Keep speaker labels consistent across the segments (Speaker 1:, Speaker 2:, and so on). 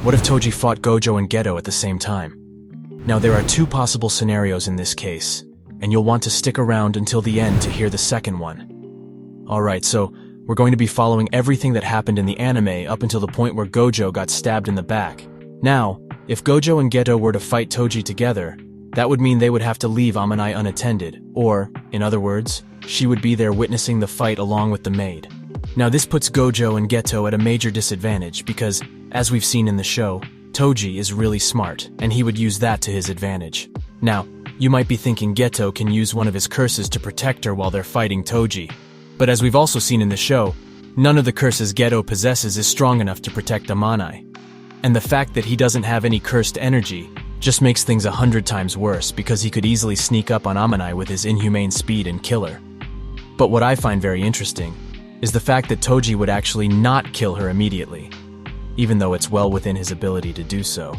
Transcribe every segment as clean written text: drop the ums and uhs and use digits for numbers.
Speaker 1: What if Toji fought Gojo and Geto at the same time? Now there are two possible scenarios in this case, and you'll want to stick around until the end to hear the second one. Alright, so we're going to be following everything that happened in the anime up until the point where Gojo got stabbed in the back. Now, if Gojo and Geto were to fight Toji together, that would mean they would have to leave Amanai unattended, or, in other words, she would be there witnessing the fight along with the maid. Now this puts Gojo and Geto at a major disadvantage because, as we've seen in the show, Toji is really smart, and he would use that to his advantage. Now, you might be thinking Geto can use one of his curses to protect her while they're fighting Toji. But as we've also seen in the show, none of the curses Geto possesses is strong enough to protect Amanai. And the fact that he doesn't have any cursed energy just makes things 100 times worse because he could easily sneak up on Amanai with his inhumane speed and kill her. But what I find very interesting is the fact that Toji would actually not kill her immediately, even though it's well within his ability to do so.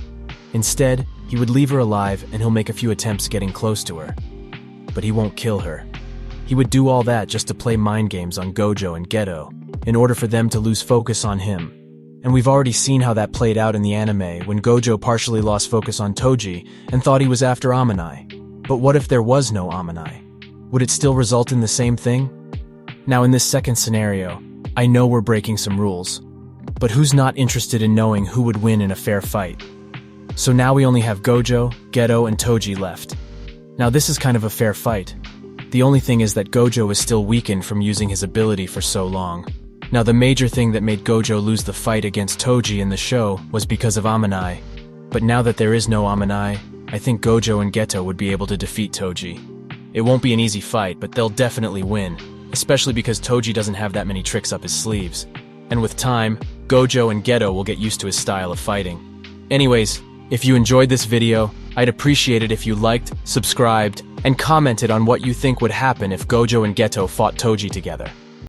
Speaker 1: Instead, he would leave her alive and he'll make a few attempts getting close to her. But he won't kill her. He would do all that just to play mind games on Gojo and Geto, in order for them to lose focus on him. And we've already seen how that played out in the anime when Gojo partially lost focus on Toji and thought he was after Amanai. But what if there was no Amanai? Would it still result in the same thing? Now in this second scenario, I know we're breaking some rules, but who's not interested in knowing who would win in a fair fight? So now we only have Gojo, Geto, and Toji left. Now this is kind of a fair fight. The only thing is that Gojo is still weakened from using his ability for so long. Now the major thing that made Gojo lose the fight against Toji in the show was because of Amanai. But now that there is no Amanai, I think Gojo and Geto would be able to defeat Toji. It won't be an easy fight, but they'll definitely win, especially because Toji doesn't have that many tricks up his sleeves. And with time, Gojo and Geto will get used to his style of fighting. Anyways, if you enjoyed this video, I'd appreciate it if you liked, subscribed, and commented on what you think would happen if Gojo and Geto fought Toji together.